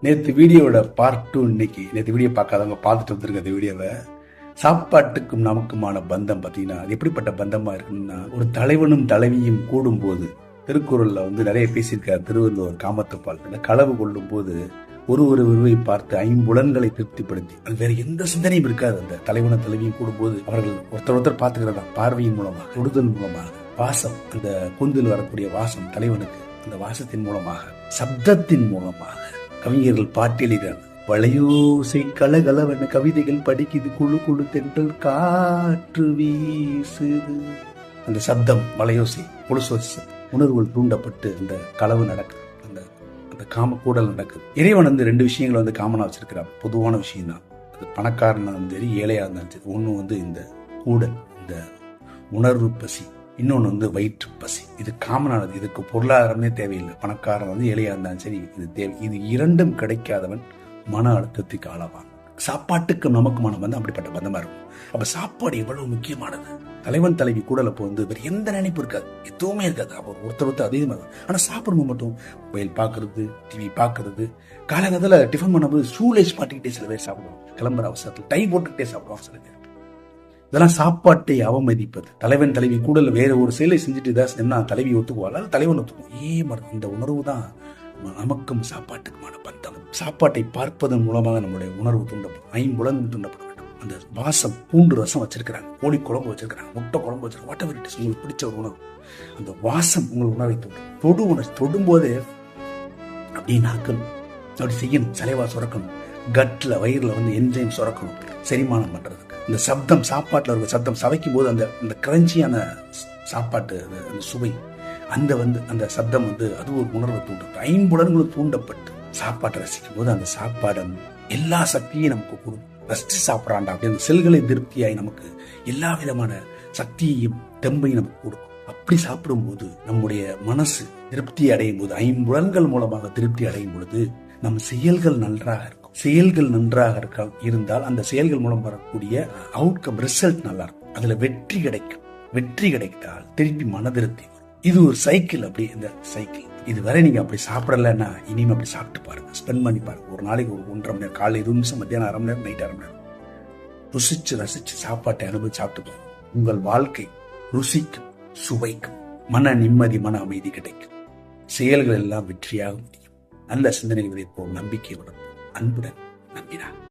நேற்று வீடியோட பார்ட் 2 இன்னைக்கு. நேற்று வீடியோ பார்க்காதவங்க பார்த்துட்டு வந்துருங்க அந்த வீடியோவை. சாப்பாட்டுக்கும் நமக்குமான பந்தம் பார்த்தீங்கன்னா அது எப்படிப்பட்ட பந்தமா இருக்குன்னா, ஒரு தலைவனும் தலைவியும் கூடும்போது திருக்குறள்ல நிறைய பேசியிருக்கார் திருவள்ளுவர் காமத்துப்பால். களவு கொள்ளும் போது ஒருவரை பார்த்து ஐம்புலன்களை திருப்திப்படுத்தி அது வேற எந்த சிந்தனையும் இருக்காது. அந்த தலைவனும் தலைவியும் கூடும்போது அவர்கள் ஒருத்தர் பார்த்துக்கிறதா பார்வையின் மூலமாக, தொடுதல் மூலமாக, வாசம், அந்த கூந்தில் வரக்கூடிய வாசம் தலைவனுக்கு, அந்த வாசத்தின் மூலமாக, சப்தத்தின் மூலமாக கவிஞர்கள் பாட்டியலிறார். வளையோசை கலகலவென கவிதைகள் படிக்குது, குழு குழு தென்றல் காற்று வீசுது. அந்த சப்தம், வளையோசை, குழுசோசி உணர்வுகள் தூண்டப்பட்டு அந்த களவு நடக்குது, அந்த காம கூடல் நடக்குது. இறைவன் 2 விஷயங்களை காமனா வச்சிருக்கிறார். பொதுவான விஷயம் தான். அது பணக்காரனா இருந்தாலும் சரி, ஏழையா இருந்தாலும் சரி. ஒண்ணு இந்த கூடல், இந்த உணர்வு பசி. இன்னொன்று வயிற்று பசி. இது காமனானது. இதுக்கு பொருளாதாரமே தேவையில்லை. பணக்காரன் ஏழையா இருந்தாலும் சரி, இது தேவை. இது இரண்டும் கிடைக்காதவன் மன அழுத்தத்துக்கு ஆளாவான். சாப்பாட்டுக்கு நமக்குமான பந்தம் அப்படிப்பட்ட பந்தமா இருக்கும். அப்ப சாப்பாடு எவ்வளவு முக்கியமானது. தலைவன் தலைவி கூடல வேற எந்த நினைப்பு இருக்காது, எதுவுமே இருக்காது. அவர் ஒருத்தர் அதிகமாக தான். ஆனா சாப்பிடும்போது மட்டும் மொபைல் பாக்குறது, டிவி பாக்குறது, காலகட்டத்தில் டிஃபன் பண்ணும்போது ஷூலேஸ் மாட்டிக்கிட்டே சில பேர் சாப்பிடுவோம். கிளம்புற அவசரத்தில் டை போட்டுக்கிட்டே சாப்பிடுவோம் சில பேர். இதெல்லாம் சாப்பாட்டை அவமதிப்பது. தலைவன் தலைவி கூடல வேற ஒரு செயலை செஞ்சுட்டு ஏதாவது தலைவி ஒத்துக்குவாள், தலைவன் ஒத்துக்குவோம். இந்த உணர்வு தான் நமக்கும் சாப்பாட்டுக்குமான பந்தம். சாப்பாட்டை பார்ப்பதன் மூலமாக நம்முடைய உணர்வு தூண்டப்படும், ஐம்புலன்கள் தூண்டப்பட வேண்டும். அந்த வாசம், பூண்டு ரசம் வச்சிருக்கிறாங்க, கோழி குழம்பு வச்சிருக்கிறாங்க, முட்டை குழம்பு வச்சிருக்காங்க, வாட் எவர் இட் இஸ், உங்களுக்கு பிடிச்ச ஒரு உணவு. அந்த வாசம் உங்கள் உணவை தூண்டும். தொடும்போது அப்படி நாக்கணும், அப்படி செய்யணும். சலைவா சுரக்கணும், கட்ல வயிறுல என்ஜைம் சுரக்கணும், செரிமானம் பண்றதுக்கு. இந்த சப்தம், சாப்பாட்டுல இருக்க சப்தம் சவைக்கும் போது அந்த கிரன்ச்சியான சாப்பாட்டு அந்த சுவை, அந்த சப்தம் அது ஒரு உணர்வை தூண்டும். ஐம்புலன்களும் தூண்டப்பட்டு சாப்பாட்டை ரசிக்கும் போது அந்த சாப்பாடு எல்லா சக்தியும் நமக்கு கொடுக்கும். ரசிச்சு சாப்பிட்றாண்டா அப்படி அந்த செல்களை திருப்தியாய் நமக்கு எல்லா விதமான சக்தியையும் தெம்பையும் நமக்கு கொடுக்கும். அப்படி சாப்பிடும் போது நம்முடைய மனசு திருப்தி அடையும் போது, ஐம்புலன்கள் மூலமாக திருப்தி அடையும் பொழுது நம் செயல்கள் நன்றாக இருக்கும். செயல்கள் நன்றாக இருந்தால் அந்த செயல்கள் மூலம் வரக்கூடிய அவுட்கம், ரிசல்ட் நல்லா இருக்கும். அதுல வெற்றி கிடைக்கும். வெற்றி கிடைத்தால் திருப்பி மனதிருப்தி. இது ஒரு சைக்கிள். அப்படி இந்த சைக்கிள் இதுவரை நீங்க அப்படி சாப்பிடலன்னா இனிமே அப்படி சாப்பிட்டு பாருங்க. ஸ்பெண்ட் பண்ணி பாருங்க. ஒரு நாளைக்கு ஒரு 1.5 மணி நேரம், காலை 20 நிமிஷம், மத்தியானம் 1/2 மணி நேரம், நைட் 1/2 மணி நேரம் ருசிச்சு ரசிச்சு சாப்பாட்டை அனுபவிச்சு சாப்பிட்டு பாருங்க. உங்கள் வாழ்க்கை ருசிக்கும், சுவைக்கும், மன நிம்மதி, மன அமைதி கிடைக்கும். செயல்கள் எல்லாம் வெற்றியாக முடியும். நல்ல சிந்தனைகள் விதைப்போம், நம்பிக்கை வளர்ப்போம். அன்புடன் நம்பினார்.